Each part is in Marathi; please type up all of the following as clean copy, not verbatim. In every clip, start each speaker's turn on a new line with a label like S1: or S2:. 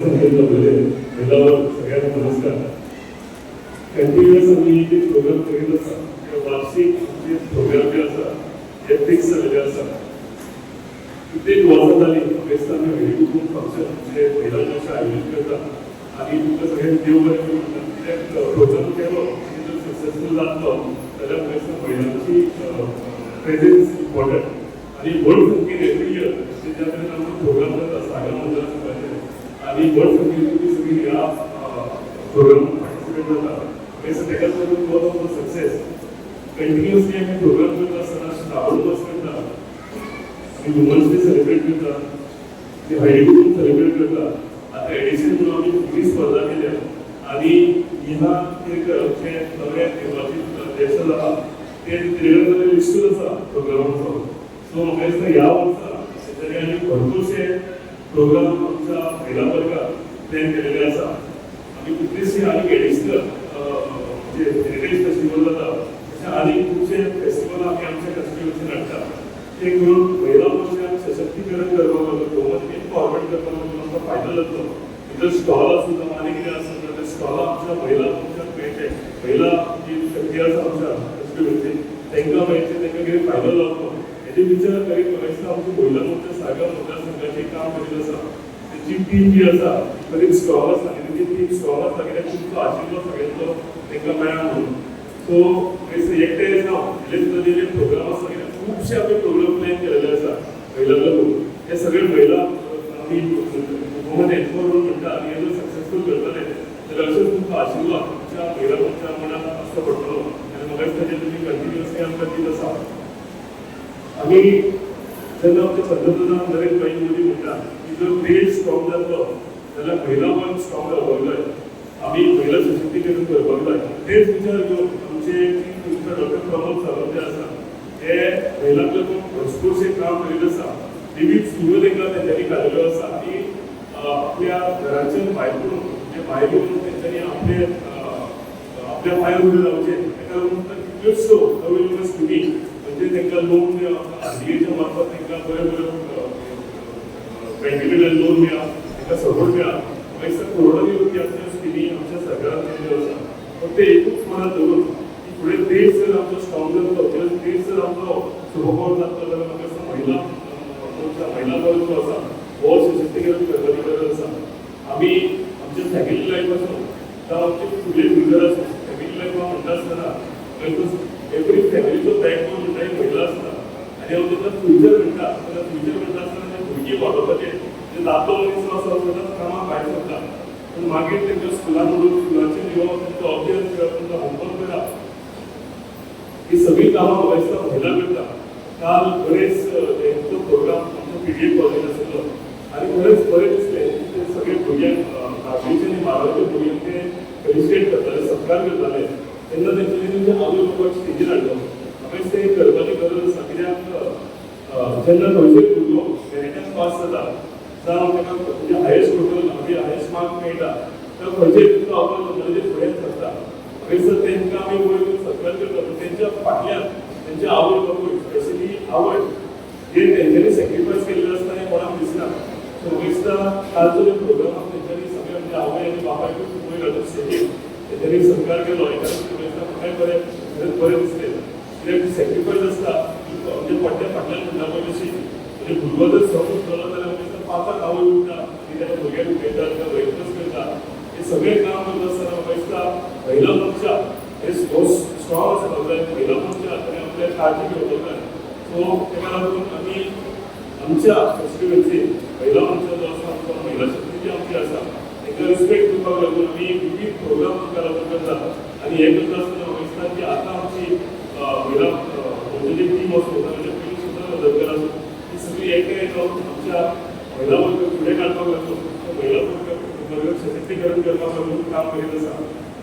S1: सगळ्यांना नमस्कार. कंटिन्युअस आम्ही जे प्रोग्राम करीत आसा ते वार्षिक जे प्रोग्राम जे आसा ते फिक्स जाल्ले आसा. कित्येक वर्सां जाली बेस्ट आमी वेगवेगळे फंक्शन जे महिला वर्ष आयोजीत करता आनी तुमकां सगळ्यांक देव बरें करूं म्हणटा. कित्याक प्रोग्राम केलो आनी जर सक्सेसफूल जातलो जाल्यार बेस्ट महिलांची प्रेझेन्स इम्पॉर्टंट आनी व्हड संख्येन एवरी इयर ज्या तरेन आमचो प्रोग्राम जाता सागर मंडळा सकाळचे आणि व्हड संख्येन तुमी सगळीं ह्या प्रोग्रामांत पार्टिसिपेट जाता. ताका लागून because of the success continuously आमी प्रोग्राम करता आसतना श्रावण मास करता आमी वुमन्स डे सेलिब्रेट करता ते हळदी सेलिब्रेट करता. आतां एडिशन म्हणून आमी फुगडी स्पर्धा केल्या आनी ह्या एक जे नवे निर्वाचीत अध्यक्ष जाला ते तेरे लिस्टूच आसा प्रोग्रामाचो. सो म्हाका दिसता ह्या वर्सा तरी आमी भरपूरशे प्रोग्राम आमच्या महिला वर्गात प्लॅन केलेले आसा. आमी कितलीशी आनीक एडिशनल जे हेरिटेज फेस्टिवल जाता तशें आनीक खुबशे फेस्टिवल आमी आमच्या कॉन्स्टिट्युएन्सीन हाडटा. ते करून महिला मनशांक सशक्तीकरण करपाक लागून वुमन एम्पावरमेंट करपाक लागून आमकां फायदो जातलो. भितर स्टॉल आसूं जावं आनी कितें आसूं जाल्यार ते स्टॉलां आमच्या महिला मनशांक मेळचे. महिला जी शक्ती आसा आमच्या कॉन्स्टिट्युएन्सीन तांकां मेळचे, तांकां कितें फायदो जावचो हेजे विचार करीत म्हाका दिसता आमची महिला मोर्चा सागर मतदारसंघाचें काम करीत आसा. तेची टीम जी आसा खरीच स्ट्रॉंग आसा आनी तेची टीम स्ट्रॉंग आसा कित्याक तुमचो आशिर्वाद सगळ्यांचो तांकां मेळ्ळा म्हणून. सो एकटे ना हेजे सुद्दां जे प्रोग्राम आसा कित्याक खुबशे आमी प्रोग्राम प्लॅन केलेले आसा महिलांक लागून. हे सगळे महिला आमी वुमन एम्पावरमेंट म्हणटा आनी हे जर सक्सेसफूल करतले जाल्यार अशेंच तुमचो आशिर्वाद तुमच्या महिला मोर्चा मनात आसचो पडटलो आनी म्हाका दिसता जे तुमी कंटिन्युअसली आमकां दीत आसा. आमी जेन्ना आमच्या पंतप्रधान नरेंद्र भाई मोदी म्हणटा की जर देश स्ट्रॉंग जातलो जाल्यार महिला वर्ग स्ट्रॉंग जावपाक जाय, आमी महिला सशक्तीकरण करपाक जाय. तेच विचार घेवन आमचे chief minister doctor Pramod Sawant जे आसा ते महिलांक लागून भरपूरशे काम करीत आसा. विविध स्किम्यो तांकां तेंच्यांनी काडिल्ल्यो आसा आनी आपल्या घराच्यान भायर पडून जे भायर येवन तेंच्यांनी आपल्या पांयार उबें रावचें ताका लागून कितल्योश्यो नव्यो नव्यो स्किमी म्हणजे तांकां लोन आरबीआयच्या मार्फत तांकां बरे बरे बँकेकडल्यान लोन मेळ्ळा, तांकां सपोर्ट मेळ्ळा. म्हाका दिसता करोडांनी रुपया आमच्या स्किमी आमच्या सरकारान केल्ल्यो आसा. फक्त एकूच मनात दवरून की फुडें देश जर आमचो स्ट्रॉंग जातलो किंवा देश जर आमचो सुभोपाव जातलो जाल्यार म्हाका दिसता महिला वर्ग जो आसा हो सशक्तीकरण करपाची गरज आसा. आमी आमच्या फॅमिली लायफ आसूं जावं आमचे फुडले फ्युचर आसूं फॅमिली लायफ म्हणटा आसतना एवरी फॅमिलीचो बॅकबोन म्हणटा ही महिला आसता आनी हांव तेन्ना फ्युचर म्हणटा जाल्यार फ्युचर म्हणटा आसतना ते भुरगीं वाडोवपाचें जे दादलो मनीस आसा सदांच कामाक भायर सरता पूण मागीर तांकां स्कुलान व्हरून स्कुलाचेर येवप तांचो अभ्यास करप तांचो होमवर्क करप ही सगळीं कामां म्हाका दिसता महिला करता. काल बरेच हेंचो प्रोग्राम आमचो पीडीएफ कॉलेज आशिल्लो आनी खरेंच बरें दिसलें ते सगळे भुरग्यांक धावेचे आनी बारावेचे भुरग्यांक ते फेलिसिटेट करताले, सत्कार करताले. तेन्ना तेंच्यांनी तेंच्या आवय बापायक स्टेजीर हाडलो. म्हाका दिसता हें करपाची गरज आसा कित्याक जेन्ना खंयचोय भुरगो मॅरिटान पास जाता जावं ताका म्हणजे हायस्ट टोटल म्हणजे हायस्ट मार्क मेळटा तर खंयचेय तुमचो आवय बापायचे फुडें सरता. म्हाका दिसता तांकां आमी वयर घेवन सत्कार करता पूण तेंच्या फाटल्यान तेंचे आवय बापूय स्पेशली आवय जे तेंच्यांनी सॅक्रिफायस केल्लें आसता हें कोणाक दिसना. सो म्हाका दिसता कालचो जो प्रोग्राम आसा तेंच्यांनी सगळे म्हणजे आवय आनी बापायकूच वयर घालून स्टेजीर तेंच्यांनी सत्कार केलो. म्हाकाय बरें दिसलें कित्याक सॅक्रिफायस आसता म्हणजे फाटल्यान म्हणटा पळय तशी म्हणजे भुरगो जर सम उरतलो जाल्यार म्हाका पापाक आवय उरता आनी ताका भुरग्याक उठयता ताका ब्रेकफास्ट करता हे सगळें काम करता आसतना म्हाका दिसता महिला मोर्चा हे स्ट्रॉंग आसपाक जाय. महिला मोर्चा ताणें आपल्या काळजी घेवपाक जाय. सो ताका लागून आमी आमच्या कॉन्स्टिट्युएन्सीन महिला मोर्चा जो आसा आमचो महिला शक्ती जी आमची आसा ताका रिस्पेक्ट दिवपाक लागून आमी विविध प्रोग्राम ताका लागून करता आनी हे करता आसतना म्हाका दिसता की आतां आमची महिला मोर्चाची टीम आसूं म्हणजे पयलीं सुद्दां मदतकार आसूं ती सगळीं एकठांय जावन आमच्या महिला वर्ग फुडें काडपाक लागून महिला वर्ग सशक्तीकरण करपाक लागून काम करीत आसा.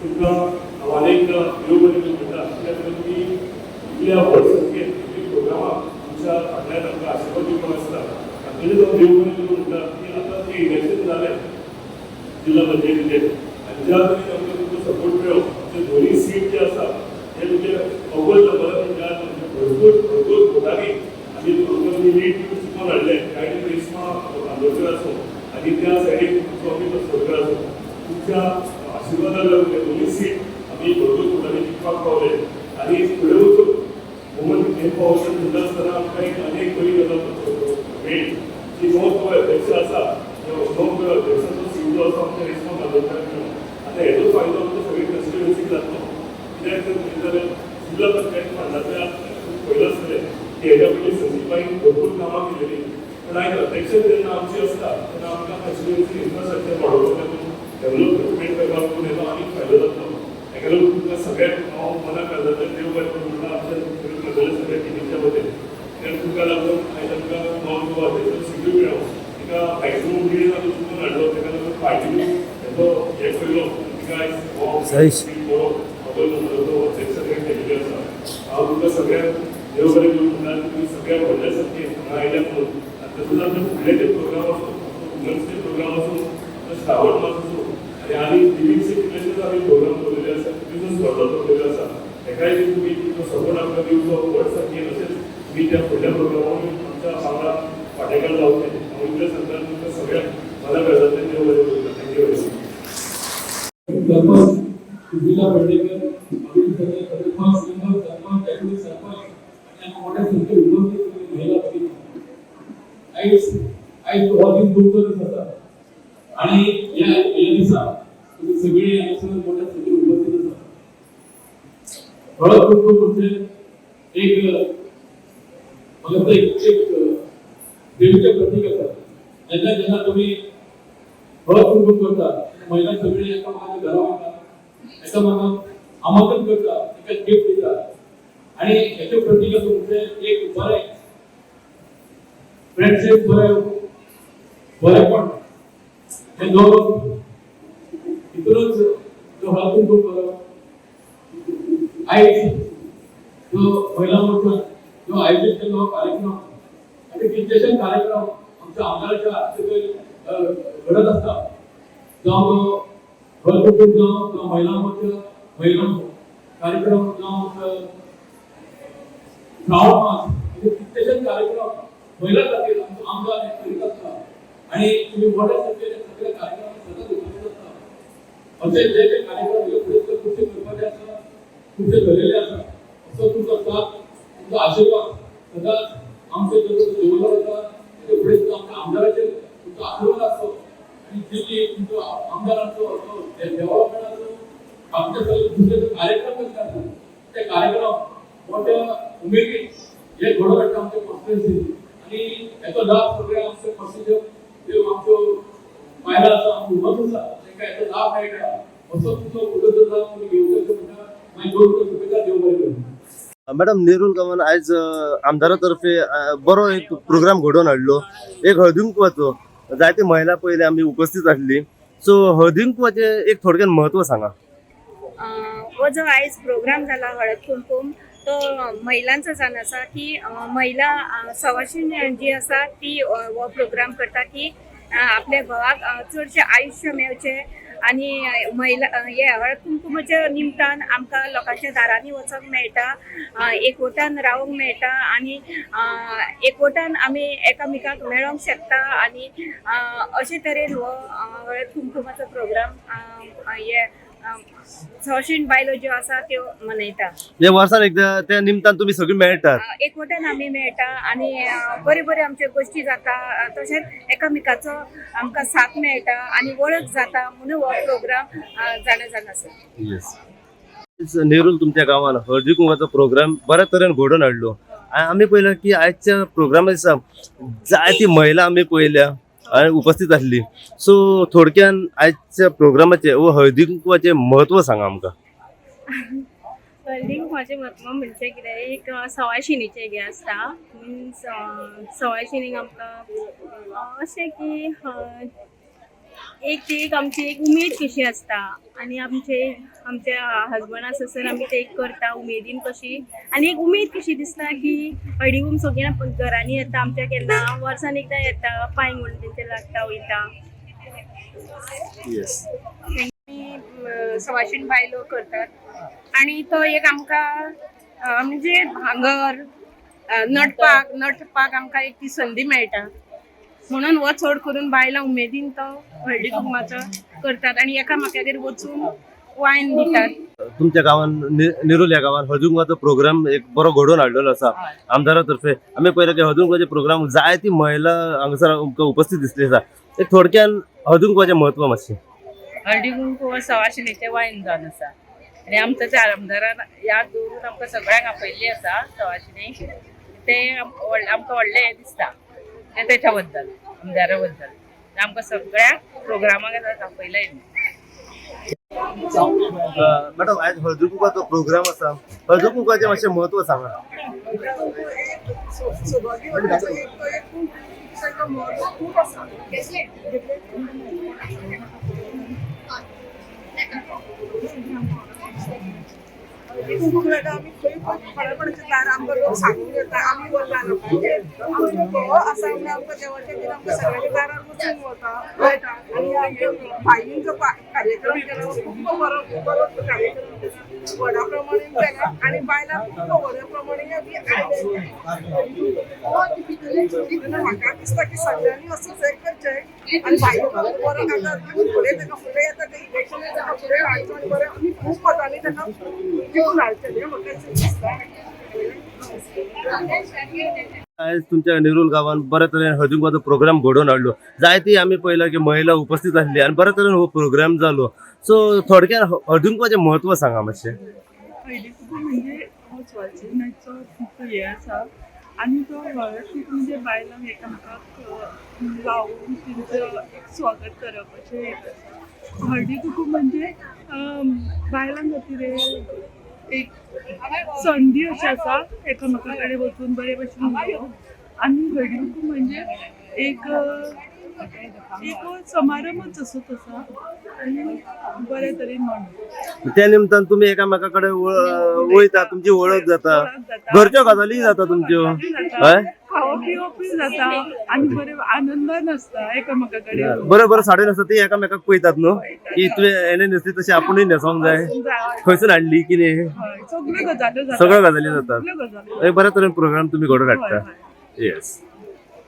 S1: तुमकां हांव आनी एकदां देव बरें करूं म्हणटा कित्याक तुमी इतल्या व्हड संख्येन इतली प्रोग्रामां आमच्या फाटल्यान आमकां आशिर्वाद दिवपाक आसता. तातूंतल्यान हांव देव बरें करूं म्हणटा की आतां जी इलेक्शन जालें जिल्हा पंचायतीचेर आनी ज्या तरेन आमकां तुमचो सपोर्ट मेळ्ळो जे दोनूय सीट जे आसा हे तुमचे अव्वल नंबरान भरपूर भोटांनी आमी तुमकां लीड चुकोवन हाडलें कांय रेशमा आंदोलकर आसूं आनी त्या सायडीक तुमचो आमी तुमच्या आशीर्वादाला दोन्ही सीट आम्ही भरपूर ठिकाणी जिंकपाक पावले आणि पुढे वचून वुमन एम्पॉवरमेंट म्हणटा आसतना आमकां एक अनेक बरी गजाल मेळ्ळी जी नोंद अध्यक्ष आसा नोंद अध्यक्षाचो सीट जो आसा आमच्या रेस्पॉन्स घालूंक मेळ्ळो आतां हेजो फायदो आमच्या सगळे कन्स्टिट्युएन्सीक जातलो कित्याक तर जिल्हा पंचायत फंडांतल्या पयलो आसलें की हेज्या पयलीं संदीपाईन भरपूर कामां केलेलीं पण आयज अध्यक्ष जेन्ना आमची आसता तेन्ना आमकां कन्स्टिट्युएन्सी इन्फ्रास्ट्रक्चर वाडोवपाक डेव्हलपमेंट करपाक लागून हेजो आनीक फायदो जातलो हेका लागून तुमकां सगळ्यांक हांव मनाक घालता देव बरें करूं म्हणटा आमच्या सगळ्या टिमीच्या वतीन कित्याक तुमकां लागून आयज आमकां नवो अध्यक्ष सीटूय मेळ्ळो तिका मॅक्सिमम मिळून आमी चुकून हाडलो तेका लागून पार्टीन हेजो हे केलो तिका आयज हो बरो तो अध्यक्ष केल्लो आसा हांव तुमकां सगळ्यांक देव बरें करूं म्हणटा तुमी सगळ्या व्हडल्या सारके हांगा आयल्या म्हणून तसोच आमचे फुडले जे प्रोग्राम आसूं वुमन्स डे प्रोग्राम आसूं श्रावण मास आसूं आणि लिव्हिंग कितलेशेच आमी प्रोग्राम दवरलेले आसा बिजनस स्पर्धा दवरलेल्यो आसा हेकाय तुमी तुमचो सपोर्ट आमकां दिवचो व्हड सारकेन अशेंच तुमी त्या फुडल्या प्रोग्रामाक आमच्या वांगडा फाटेकार जावचे हांव इतलें सांगता तुमकां सगळ्यांक मला गजालीन देव बरें करूं थँक्यू व्हेरी मच
S2: जिल्हा पेडणेकर अभिन सगळे सरपंच मेंबर सरपंच डेप्युटी सरपंच आणि मोठ्या संख्येने उपस्थित महिला भगिनी आईज वागिन तुमचंच आसा आणि या दिसा तुम्ही सगळे यासह मोठ्या संख्येने उपस्थित आसा हळद कुंकू म्हणजे एक मला एक देवीचे प्रतीक आसा जेन्ना जेन्ना तुम्ही हळद कुंकू करता महिला सगळे एकामेकाच्या घरा वयता एकामेकांक आमंत्रण करता एका गिफ्ट दिता आणि हेचे प्रतीक असं म्हणजे एक बरें फ्रेंडशिप बरेपण हे दवरून इतरूच जो हळद कुंकू करप आयज जो महिला मोर्चा जो आयोजित केल्लो कार्यक्रम आणि कितलेशे कार्यक्रम आमच्या आमदाराच्या घडत असता जावं तो हळद कुंकू जावं महिला मोर्चा महिला कार्यक्रम जावं श्रावण मास कितलेशे कार्यक्रम महिला खातीर आमदार करीत आसता आणि तुम्ही मोठ्या संख्येने सगळे कार्यक्रम सतत उपस्थित असता असे जे जे कार्यक्रम फुडें खुबशे करपाचे आसा खुबशे धरलेले आसा असो तुमचो साथ तुमचो आशिर्वाद सदांच आमचे दवरलो आसा तेचे फुडें सुद्दां आमच्या आमदाराचेर तुमचो आशिर्वाद आसचो आणि जे तुमचो आमदारांचो डेव्हलपमेंटाचो आमचे सगळे दुसरे कार्यक्रम करता ते कार्यक्रम मोठ्या उमेदीन हे घडोवन हाडटा आमच्या कॉन्स्टिट्युएन्सीन आणि हेचो लाभ सगळ्या आमच्या कॉन्स्टिट्युएन्सी ज्यो आमच्यो बायलां आसा वुमन्स आसा तांकां हेचो लाभ मेळटा असो तुमचो फुडलो लाभ तुमी घेवचो म्हणटा मागीर दोन शुभेच्छा देव बरें करूं.
S3: मॅडम नेरूल गांवान आयज आमदारा तर्फे बरो एक प्रोग्राम घडोवन हाडलो एक हळदी कुंकवाचो जायते महिला पयले आमी उपस्थित आसली सो हळदी कुंकवाचे एक थोडक्यान महत्व सांगा.
S4: हो जो आयज प्रोग्राम जाला हळद कुंकूम तो महिलांचा जावन आसा की महिला सवाशीण जी आसा ती हो प्रोग्राम करता की आपल्या घोवाक चडशें आयुश्य मेळचें आणि महिला हे हळद कुंकुमाच्या निमतान आमकां लोकांच्या दारांनी वचूंक मेळटा एकवटान रावूंक मेळटा आणि एकवटान आमी एकामेकांक मेळोंक शकता आणि अशे तरेन हो हळद कुंकुमाचो प्रोग्राम हे सवाशीण बायलो ज्यो आसा त्यो मनयता.
S3: हे वर्सान एकदा त्या निमतान तुम्ही सगळी मेळटात
S4: एकवटान आमी मेळटा आणि बऱ्यो बऱ्यो आमच्यो गोश्टी जाता तशेंच एकामेकाचो आमकां साथ मेळटा आणि वळख जाता म्हणून हो प्रोग्राम जाण आसा.
S3: येस नेरूल तुमच्या गांवान हळदी कुंकवाचो प्रोग्राम बऱ्या तरेन घडोवन हाडलो आमी पळयलें की आयच्या प्रोग्रामा दिसा जायती महिला आमी पळयल्या आणि उपस्थित आसली सो थोडक्यान आयच्या प्रोग्रामाचे व हळदी कुंकवाचे महत्व सांगा आमकां.
S5: हळदी कुंकवाचें म्हत्व म्हणजे कितें एक सवाशिणीचें हें आसता मिन्स सवाशिणीक आमकां अशें की एक ती एक आमची एक उमेद कशी आसता आणि आमच्या हजबंड आससर आमी ते एक करता उमेदीन कशी आणि एक उमेद कशी दिसता की हळदी कुंकूम सगळ्या घरांनी येता आमच्या केन्ना वर्सान एकदां येता पांय म्हणून तेंचे लागता वयता.
S4: सवाशीण बायलो करतात आणि तो एक आमकां म्हणजे भांगर नटपाक आमकां एक ती संदी मेळटा
S5: म्हणून हो चड करून बायलां उमेदीन तो हळदी कुंकमाचो करतात आणि एकामेकागेर वचून वायन दितात.
S3: तुमच्या गावान निरोल ह्या गावान हळदी कुंकवाचो प्रोग्राम एक बरो घडोवन हाडलेलो आसा आमदारा तर्फे. आमी पळयलें की हळदी कुंकवाचे प्रोग्राम जायती महिला हांगासर आमकां उपस्थित दिसली आसा. एक थोडक्यान हळदी कुंकवाचें म्हत्व मातशें.
S6: हळदी कुंकू सवाशिणीचें वायन जावन आसा आनी आमच्या आमदारान याद दवरून आमकां सगळ्यांक आपयल्ली आसा सवाशिणी. ते आमकां व्हडलें हें दिसता ते तेच्या बद्दल आमदारा बद्दल आमकां सगळ्यांक प्रोग्रामाक आपयलाय.
S3: मॅडम आज हळदी कुंकवाचो प्रोग्राम आसा. हळदी कुंकवाचें मातशें म्हत्व सांगा.
S7: आम्ही खंय फळाफळाच्या दार आमकां लोक सांगून येता आमी वता आमचो घोव आसा म्हणून आमकां देवाच्या दिन आमकां सगळ्याच्या दारार वचून वयता आनी आमच्या बायलेंचो कार्यक्रम केलो खूब बरो कार्यक्रम केला व्हडा प्रमाणे केला आनी बायलां खूब व्हड्या प्रमाणे आमी आयले. म्हाका दिसता की सगळ्यांनी असंच हें करचें आनी बायलो बरो काडटा आनी फुडें ताका फुडें येता ते इलेक्शनाक ताका फुडें हाडचो आनी बरें आमी खूब मतांनी ताका जिखून हाडचें म्हाका दिसता.
S3: आज तुमच्या निरोल गावान बऱ्या तरेन हळदी कुंकवाचो प्रोग्राम घडोवन हाडलो. जायती आमी पळयला की महिला उपस्थित आसली आनी बऱ्या तरेन हो प्रोग्राम जालो. सो थोडक्यान हळदी कुंकवाचें म्हत्व सांगा मातशें.
S8: हळदी कुंकू म्हणजे स्वाशिणीचो खूब हे आसा आनी तो हळद कुंकू म्हणजे बायलांक एकामेकाक लावून तेंचो एक स्वागत करप अशें एक आसा. हळदी कुंकू म्हणजे बायलां खातीर एक संदी अशी आसा एकामेका कडेन वचून बरे भशेन उलोवप आनी हळदी कुंकू म्हणजे एक समारंभच असो तसा आनी बरे तरेन म्हणून
S3: त्या निमतान तुमी एकामेका कडेन वयता, तुमची वळख जाता, घरच्यो गजाली जाता तुमच्यो. हय
S8: खावप पिवपूय जाता आनी बरे आनंदान आसता एकामेका कडेन.
S3: बरें बरें साडी न्हेसता ती एकामेकाक पळयतात न्हू की तुवें हेणे न्हेसली तशी आपुणूय न्हेसोंक जाय, खंयसून हाडली कितें
S8: सगळ्यो गजाल्यो जाता.
S3: सगळ्यो गजाली जातात.
S8: सगळ्यो गजाली
S3: एक बऱ्या तरेन प्रोग्राम तुमी घडोवन हाडटा. येस.